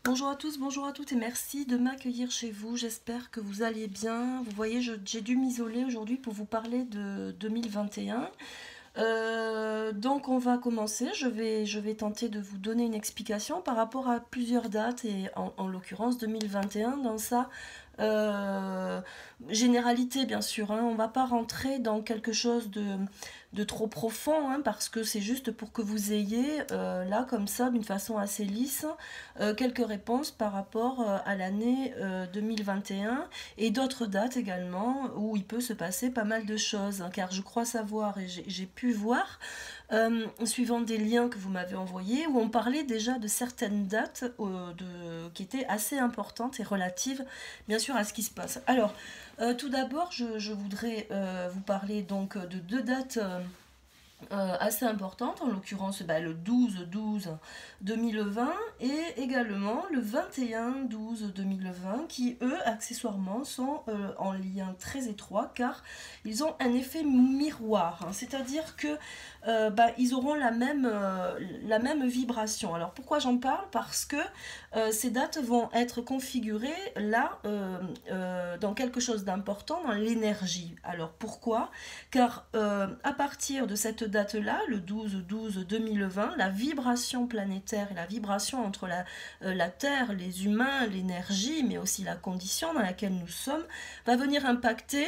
Bonjour à tous, bonjour à toutes et merci de m'accueillir chez vous. J'espère que vous allez bien. Vous voyez, j'ai dû m'isoler aujourd'hui pour vous parler de 2021. Donc on va commencer. Je vais tenter de vous donner une explication par rapport à plusieurs dates et en l'occurrence 2021 dans sa euh, généralité bien sûr. Hein. On ne va pas rentrer dans quelque chose de trop profond hein, parce que c'est juste pour que vous ayez là comme ça d'une façon assez lisse quelques réponses par rapport à l'année 2021 et d'autres dates également où il peut se passer pas mal de choses hein, car je crois savoir et j'ai pu voir suivant des liens que vous m'avez envoyés où on parlait déjà de certaines dates qui étaient assez importantes et relatives bien sûr à ce qui se passe. Alors tout d'abord je voudrais vous parler donc de deux dates assez importante, en l'occurrence le 12-12-2020 et également le 21-12-2020 qui eux accessoirement sont en lien très étroit car ils ont un effet miroir, hein, c'est-à-dire que ils auront la même vibration. Alors pourquoi j'en parle? Parce que ces dates vont être configurées là dans quelque chose d'important dans l'énergie. Alors pourquoi? Car à partir de cette date-là, le 12-12-2020, la vibration planétaire et la vibration entre la Terre, les humains, l'énergie, mais aussi la condition dans laquelle nous sommes, va venir impacter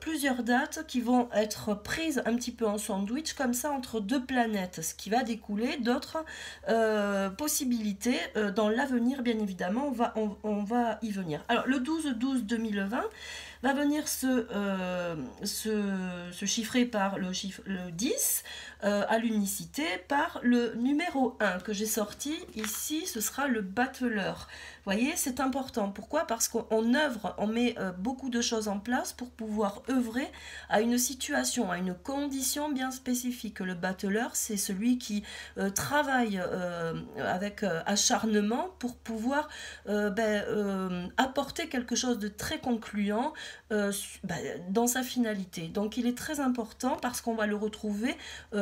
plusieurs dates qui vont être prises un petit peu en sandwich, comme ça, entre deux planètes, ce qui va découler d'autres possibilités dans l'avenir, bien évidemment, on va y venir. Alors, le 12-12-2020 va venir se chiffrer par le 10 à l'unicité par le numéro 1 que j'ai sorti ici, ce sera le battleur. Vous voyez, c'est important. Pourquoi? Parce qu'on œuvre, on met beaucoup de choses en place pour pouvoir œuvrer à une situation, à une condition bien spécifique. Le battleur, c'est celui qui travaille avec acharnement pour pouvoir apporter quelque chose de très concluant dans sa finalité. Donc il est très important parce qu'on va le retrouver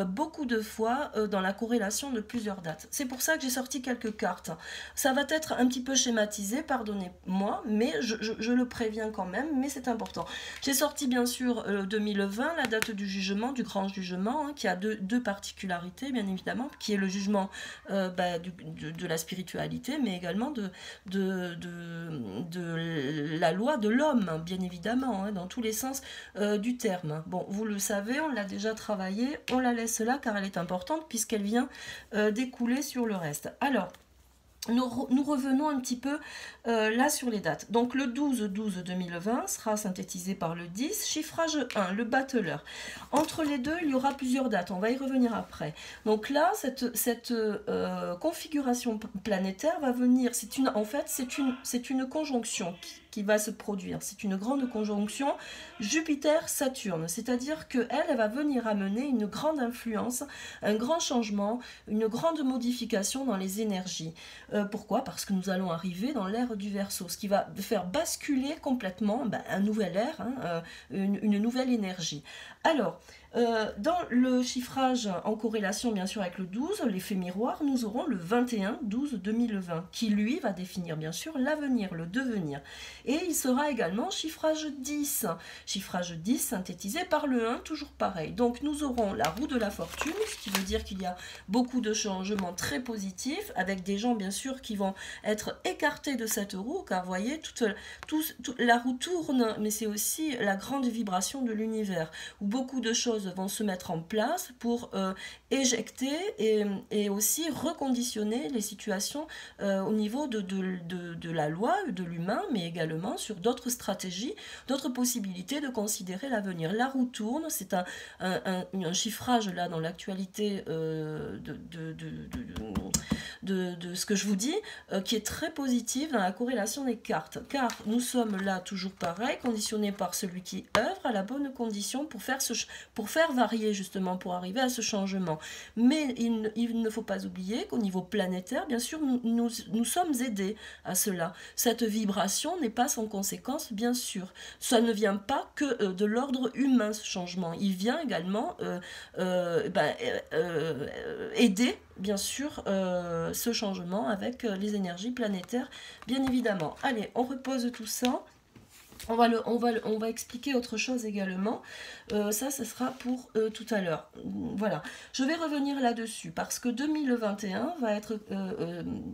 beaucoup de fois dans la corrélation de plusieurs dates. C'est pour ça que j'ai sorti quelques cartes. Ça va être un petit peu schématisé, pardonnez-moi, mais je le préviens quand même, mais c'est important. J'ai sorti bien sûr 2020, la date du jugement, du grand jugement, hein, qui a deux particularités, bien évidemment, qui est le jugement de la spiritualité, mais également de la loi de l'homme, bien évidemment, hein, dans tous les sens du terme. Bon, vous le savez, on l'a déjà travaillé, on la laisse là car elle est importante puisqu'elle vient découler sur le reste. Alors, nous revenons un petit peu là sur les dates. Donc le 12-12-2020 sera synthétisé par le 10, chiffrage 1, le battleur. Entre les deux, il y aura plusieurs dates, on va y revenir après. Donc là, cette configuration planétaire va venir, en fait, c'est une conjonction qui va se produire. C'est une grande conjonction Jupiter-Saturne, c'est-à-dire qu'elle va venir amener une grande influence, un grand changement, une grande modification dans les énergies. Pourquoi? Parce que nous allons arriver dans l'ère du Verseau, ce qui va faire basculer complètement un nouvel ère, hein, une nouvelle énergie. Alors, dans le chiffrage en corrélation bien sûr avec le 12, l'effet miroir, nous aurons le 21-12-2020 qui lui va définir bien sûr l'avenir, le devenir. Et il sera également chiffrage 10. Chiffrage 10 synthétisé par le 1, toujours pareil. Donc nous aurons la roue de la fortune, ce qui veut dire qu'il y a beaucoup de changements très positifs, avec des gens bien sûr qui vont être écartés de cette roue, car vous voyez, la roue tourne, mais c'est aussi la grande vibration de l'univers, où beaucoup de choses vont se mettre en place pour éjecter et aussi reconditionner les situations au niveau de la loi, de l'humain, mais également sur d'autres stratégies, d'autres possibilités de considérer l'avenir. La roue tourne, c'est un chiffrage là dans l'actualité de ce que je vous dis, qui est très positif dans la corrélation des cartes, car nous sommes là toujours pareil, conditionnés par celui qui œuvre à la bonne condition pour faire varier justement, pour arriver à ce changement. Mais il ne faut pas oublier qu'au niveau planétaire, bien sûr, nous sommes aidés à cela. Cette vibration n'est pas sans conséquence, bien sûr. Ça ne vient pas que de l'ordre humain, ce changement. Il vient également aider bien sûr ce changement avec les énergies planétaires, bien évidemment. Allez, on repose tout ça. On va expliquer autre chose également. Ça, ce sera pour tout à l'heure. Voilà. Je vais revenir là-dessus parce que 2021 va être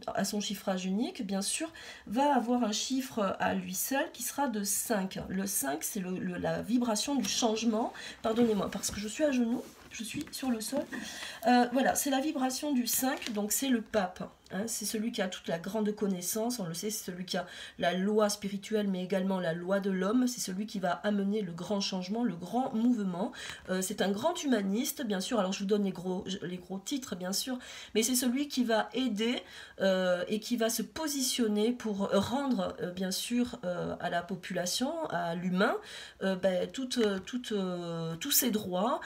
à son chiffrage unique, bien sûr, va avoir un chiffre à lui seul qui sera de 5. Le 5, c'est la vibration du changement. Pardonnez-moi, parce que je suis à genoux. Je suis sur le sol. Voilà, c'est la vibration du 5, donc c'est le pape. Hein, c'est celui qui a toute la grande connaissance, on le sait, c'est celui qui a la loi spirituelle, mais également la loi de l'homme. C'est celui qui va amener le grand changement, le grand mouvement. C'est un grand humaniste, bien sûr. Alors je vous donne les gros titres, bien sûr, mais c'est celui qui va aider et qui va se positionner pour rendre, bien sûr, à la population, à l'humain, tous ses droits,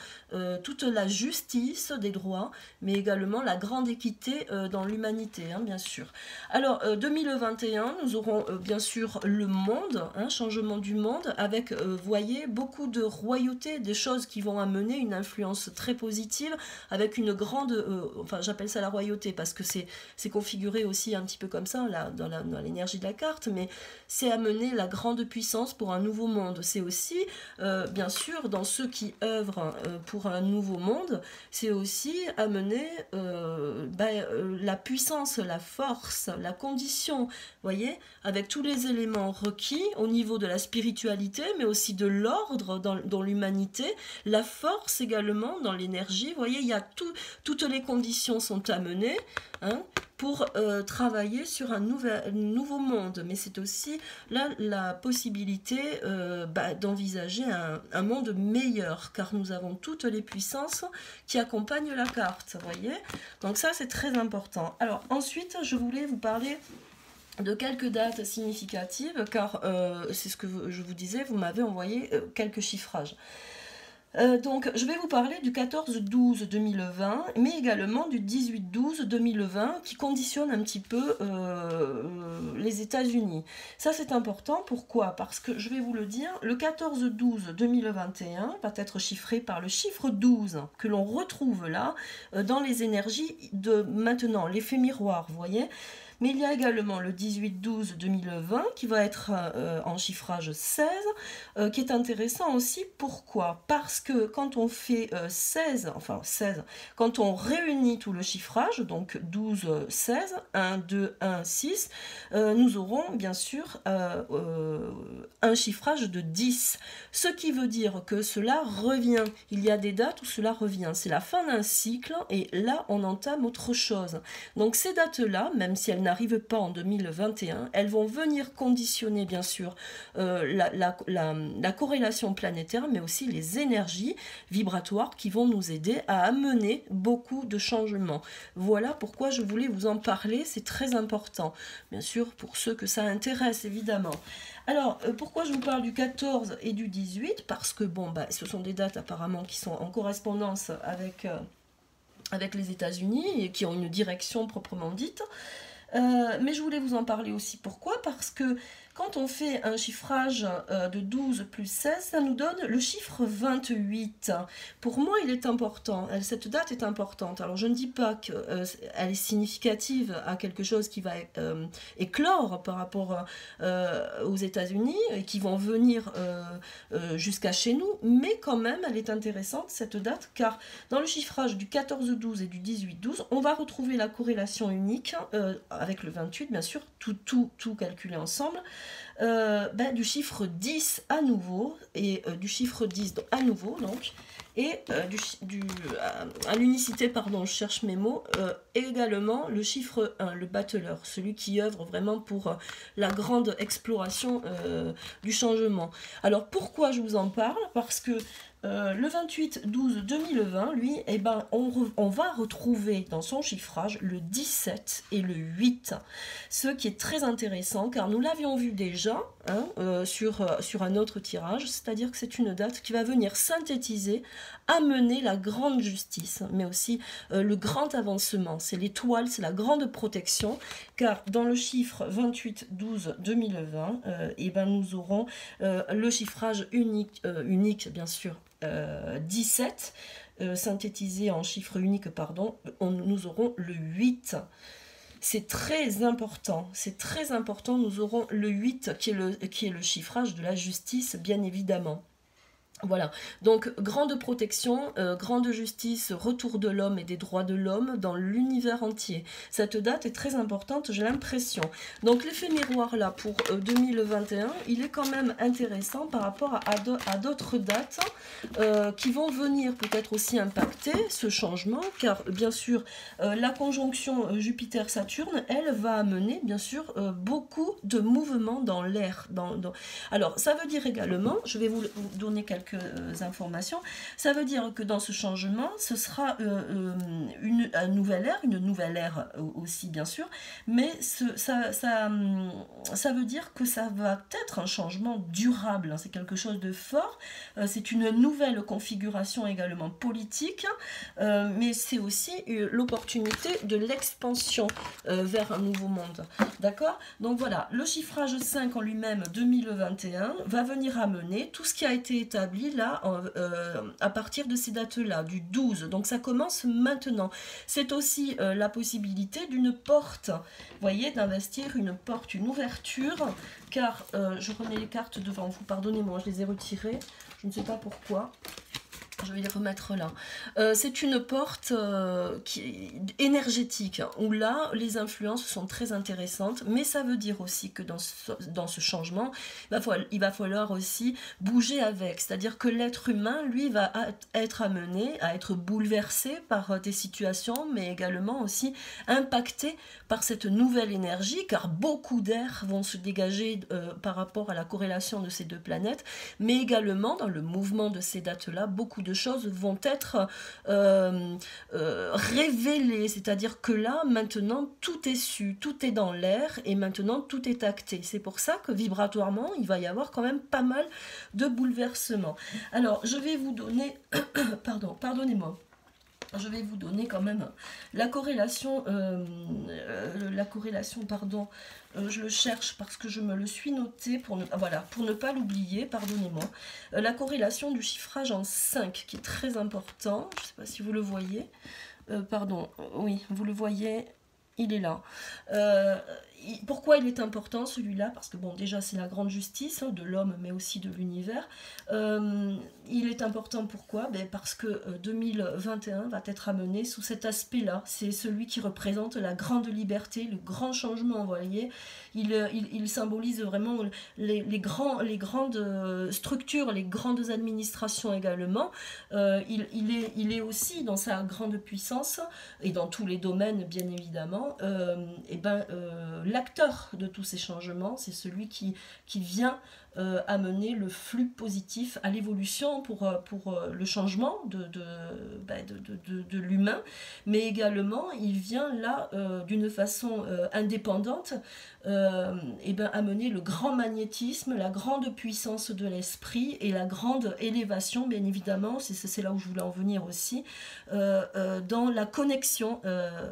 toute la justice des droits, mais également la grande équité dans l'humanité, hein, bien sûr. Alors, 2021, nous aurons bien sûr le monde, hein, changement du monde, avec, vous voyez, beaucoup de royauté, des choses qui vont amener une influence très positive, avec une grande, enfin j'appelle ça la royauté, parce que c'est configuré aussi un petit peu comme ça, là, dans l'énergie de la carte, mais c'est amener la grande puissance pour un nouveau monde. C'est aussi, bien sûr, dans ceux qui œuvrent pour un nouveau monde, c'est aussi amener la puissance, la force, la condition, voyez, avec tous les éléments requis au niveau de la spiritualité, mais aussi de l'ordre dans l'humanité, la force également dans l'énergie, voyez, il y a toutes les conditions sont amenées, hein, pour travailler sur un nouveau monde, mais c'est aussi là la possibilité d'envisager un monde meilleur, car nous avons toutes les puissances qui accompagnent la carte, voyez. Donc ça c'est très important. Alors ensuite je voulais vous parler de quelques dates significatives, car c'est ce que je vous disais, vous m'avez envoyé quelques chiffrages. Donc, je vais vous parler du 14-12-2020, mais également du 18-12-2020, qui conditionne un petit peu les États-Unis. Ça, c'est important. Pourquoi? Parce que, je vais vous le dire, le 14-12-2021 va être chiffré par le chiffre 12, que l'on retrouve là, dans les énergies de maintenant, l'effet miroir, vous voyez. Mais il y a également le 18-12-2020 qui va être en chiffrage 16, qui est intéressant aussi. Pourquoi? Parce que quand on fait 16, quand on réunit tout le chiffrage, donc 12, 16, 1, 2, 1, 6, nous aurons bien sûr un chiffrage de 10. Ce qui veut dire que cela revient. Il y a des dates où cela revient. C'est la fin d'un cycle et là, on entame autre chose. Donc ces dates-là, même si elles n'arrivent pas en 2021, elles vont venir conditionner bien sûr la corrélation planétaire, mais aussi les énergies vibratoires qui vont nous aider à amener beaucoup de changements. Voilà pourquoi je voulais vous en parler, c'est très important, bien sûr pour ceux que ça intéresse évidemment. Alors, pourquoi je vous parle du 14 et du 18? Parce que bon, ce sont des dates apparemment qui sont en correspondance avec les États-Unis et qui ont une direction proprement dite. Mais je voulais vous en parler aussi. Pourquoi? Parce que quand on fait un chiffrage de 12 plus 16, ça nous donne le chiffre 28. Pour moi, il est important. Cette date est importante. Alors, je ne dis pas qu'elle est significative à quelque chose qui va éclore par rapport aux États-Unis et qui vont venir jusqu'à chez nous, mais quand même, elle est intéressante, cette date, car dans le chiffrage du 14-12 et du 18-12, on va retrouver la corrélation unique avec le 28, bien sûr, tout calculé ensemble, du chiffre 10 à nouveau, et du chiffre 10 à nouveau, donc, et à l'unicité, pardon, je cherche mes mots, également le chiffre 1, le battleur, celui qui œuvre vraiment pour la grande exploration du changement. Alors pourquoi je vous en parle? Parce que le 28-12-2020, lui, on va retrouver dans son chiffrage le 17 et le 8, ce qui est très intéressant car nous l'avions vu déjà sur un autre tirage, c'est-à-dire que c'est une date qui va venir synthétiser, amener la grande justice, mais aussi le grand avancement. C'est l'étoile, c'est la grande protection, car dans le chiffre 28-12-2020, nous aurons le chiffrage unique bien sûr, 17, synthétisé en chiffre unique, pardon, nous aurons le 8. C'est très important, nous aurons le 8 qui est le chiffrage de la justice, bien évidemment. Voilà, donc grande protection, grande justice, retour de l'homme et des droits de l'homme dans l'univers entier. Cette date est très importante, j'ai l'impression. Donc l'effet miroir là pour 2021, il est quand même intéressant par rapport à d'autres dates qui vont venir peut-être aussi impacter ce changement, car bien sûr la conjonction Jupiter-Saturne, elle va amener bien sûr beaucoup de mouvements dans l'air. Alors ça veut dire également, je vais vous donner quelques informations, ça veut dire que dans ce changement, ce sera une nouvelle ère aussi bien sûr, mais ça veut dire que ça va être un changement durable, c'est quelque chose de fort, c'est une nouvelle configuration également politique, mais c'est aussi l'opportunité de l'expansion vers un nouveau monde, d'accord? Donc voilà, le chiffrage 5 en lui-même 2021 va venir amener tout ce qui a été établi là à partir de ces dates-là, du 12. Donc ça commence maintenant. C'est aussi la possibilité d'une porte, vous voyez, d'investir une porte, une ouverture, car je remets les cartes devant vous, pardonnez-moi, je les ai retirées, je ne sais pas pourquoi. Je vais les remettre là. C'est une porte énergétique, où là, les influences sont très intéressantes, mais ça veut dire aussi que dans ce changement, il va falloir aussi bouger avec. C'est-à-dire que l'être humain, lui, va être amené à être bouleversé par des situations, mais également aussi impacté par cette nouvelle énergie, car beaucoup d'air vont se dégager par rapport à la corrélation de ces deux planètes, mais également dans le mouvement de ces dates-là, beaucoup de choses vont être révélées, c'est-à-dire que là, maintenant, tout est su, tout est dans l'air, et maintenant, tout est acté. C'est pour ça que vibratoirement, il va y avoir quand même pas mal de bouleversements. Alors, je vais vous donner... pardonnez-moi. Je vais vous donner quand même la corrélation, je le cherche parce que je me le suis noté pour ne pas l'oublier, pardonnez-moi. La corrélation du chiffrage en 5 qui est très important, je ne sais pas si vous le voyez, oui, vous le voyez, il est là. Pourquoi il est important celui-là? Parce que bon, déjà c'est la grande justice de l'homme, mais aussi de l'univers. Il est important pourquoi? Parce que 2021 va être amené sous cet aspect-là. C'est celui qui représente la grande liberté, le grand changement, vous voyez. Il symbolise vraiment les grandes structures, les grandes administrations également. Il est aussi dans sa grande puissance, et dans tous les domaines bien évidemment, l'acteur de tous ces changements, c'est celui qui vient amener le flux positif à l'évolution pour le changement de l'humain, mais également il vient là d'une façon indépendante amener le grand magnétisme, la grande puissance de l'esprit et la grande élévation, bien évidemment, c'est là où je voulais en venir aussi, dans la connexion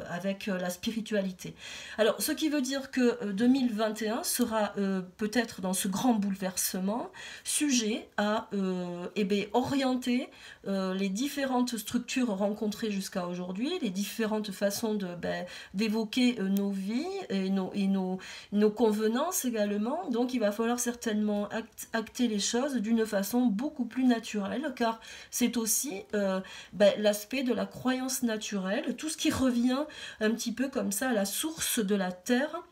avec la spiritualité. Alors, ce qui veut dire que 2021 sera peut-être dans ce grand bouleversement sujet à orienter les différentes structures rencontrées jusqu'à aujourd'hui, les différentes façons d'évoquer nos vies et nos convenances également. Donc il va falloir certainement acter les choses d'une façon beaucoup plus naturelle, car c'est aussi l'aspect de la croyance naturelle, tout ce qui revient un petit peu comme ça à la source de la Terre,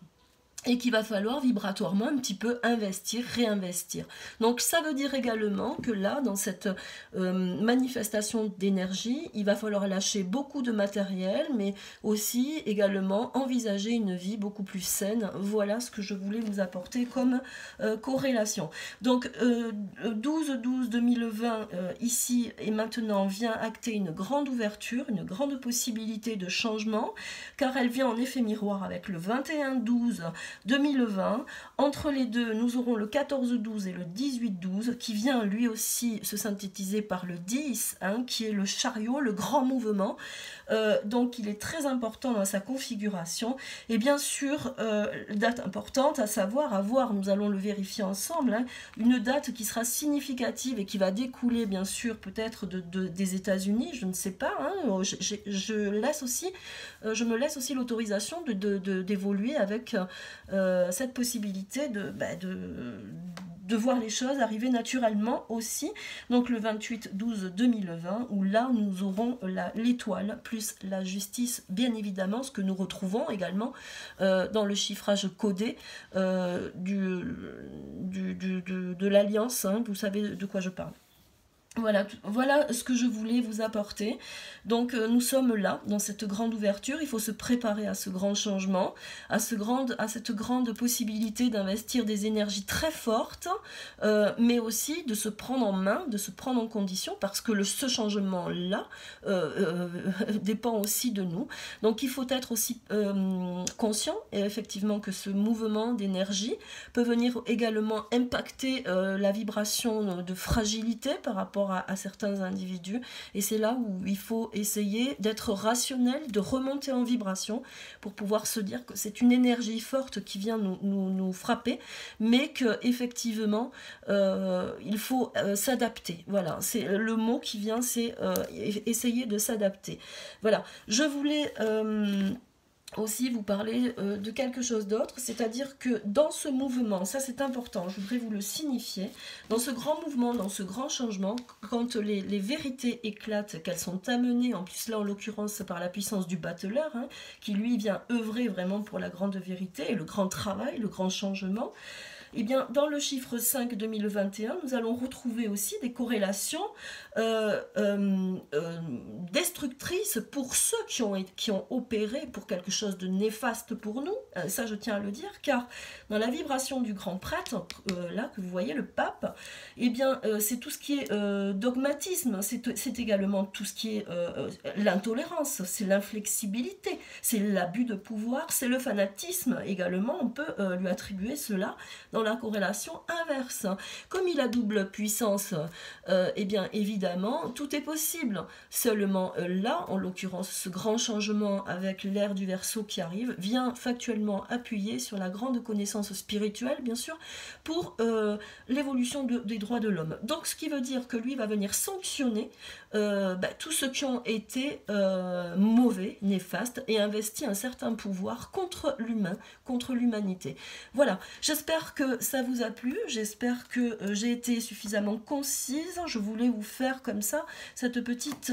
et qu'il va falloir vibratoirement un petit peu investir, réinvestir. Donc ça veut dire également que là, dans cette manifestation d'énergie, il va falloir lâcher beaucoup de matériel, mais aussi également envisager une vie beaucoup plus saine. Voilà ce que je voulais vous apporter comme corrélation. Donc 12-12-2020, ici et maintenant, vient acter une grande ouverture, une grande possibilité de changement, car elle vient en effet miroir avec le 21-12, 2020. Entre les deux, nous aurons le 14-12 et le 18-12 qui vient lui aussi se synthétiser par le 10, hein, qui est le chariot, le grand mouvement. Donc il est très important dans sa configuration. Et bien sûr, date importante à savoir, à voir, nous allons le vérifier ensemble, hein, une date qui sera significative et qui va découler bien sûr peut-être des États-Unis, je ne sais pas, hein, je me laisse aussi l'autorisation d'évoluer avec cette possibilité de voir les choses arriver naturellement aussi. Donc le 28-12-2020, où là nous aurons l'étoile plus la justice, bien évidemment, ce que nous retrouvons également dans le chiffrage codé de l'alliance, hein, vous savez de quoi je parle. Voilà ce que je voulais vous apporter. Donc nous sommes là, dans cette grande ouverture, il faut se préparer à ce grand changement, à cette grande possibilité d'investir des énergies très fortes, mais aussi de se prendre en main, de se prendre en condition, parce que ce changement-là dépend aussi de nous. Donc il faut être aussi conscient, et effectivement, que ce mouvement d'énergie peut venir également impacter la vibration de fragilité par rapport à certains individus, et c'est là où il faut essayer d'être rationnel, de remonter en vibration pour pouvoir se dire que c'est une énergie forte qui vient nous frapper, mais que effectivement il faut s'adapter. Voilà, c'est le mot qui vient, c'est essayer de s'adapter. Voilà, je voulais aussi vous parler de quelque chose d'autre, c'est-à-dire que dans ce mouvement, ça c'est important, je voudrais vous le signifier, dans ce grand mouvement, dans ce grand changement, quand les vérités éclatent, qu'elles sont amenées, en plus là en l'occurrence par la puissance du battleur, hein, qui lui vient œuvrer vraiment pour la grande vérité et le grand travail, le grand changement, et bien dans le chiffre 5 2021, nous allons retrouver aussi des corrélations destructrices pour ceux qui ont opéré pour quelque chose de néfaste pour nous, ça je tiens à le dire, car dans la vibration du grand prêtre, là que vous voyez le pape, et bien c'est tout ce qui est dogmatisme, c'est également tout ce qui est l'intolérance, c'est l'inflexibilité, c'est l'abus de pouvoir, c'est le fanatisme également, on peut lui attribuer cela dans la corrélation inverse. Comme il a double puissance, et bien évidemment, tout est possible. Seulement là, en l'occurrence, ce grand changement avec l'ère du Verseau qui arrive, vient factuellement appuyer sur la grande connaissance spirituelle, bien sûr, pour l'évolution des droits de l'homme. Donc, ce qui veut dire que lui va venir sanctionner tous ceux qui ont été mauvais, néfastes, et investi un certain pouvoir contre l'humain, contre l'humanité. Voilà, j'espère que ça vous a plu, j'espère que j'ai été suffisamment concise, je voulais vous faire comme ça cette petite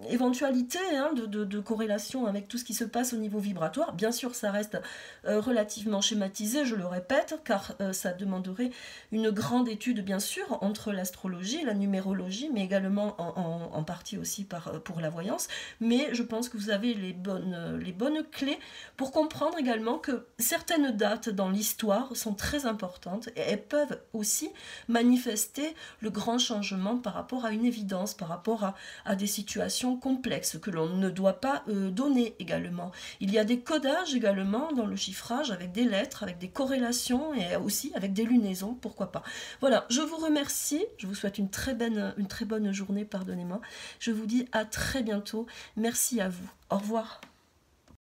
éventualité, hein, de corrélation avec tout ce qui se passe au niveau vibratoire. Bien sûr, ça reste relativement schématisé, je le répète, car ça demanderait une grande étude, bien sûr, entre l'astrologie, la numérologie, mais également en partie aussi pour la voyance. Mais je pense que vous avez les bonnes clés pour comprendre également que certaines dates dans l'histoire sont très importantes et elles peuvent aussi manifester le grand changement par rapport à une évidence, par rapport à des situations complexes que l'on ne doit pas donner également. Il y a des codages également dans le chiffrage avec des lettres, avec des corrélations et aussi avec des lunaisons, pourquoi pas. Voilà, je vous remercie, je vous souhaite une très bonne journée, pardonnez-moi. Je vous dis à très bientôt, merci à vous, au revoir.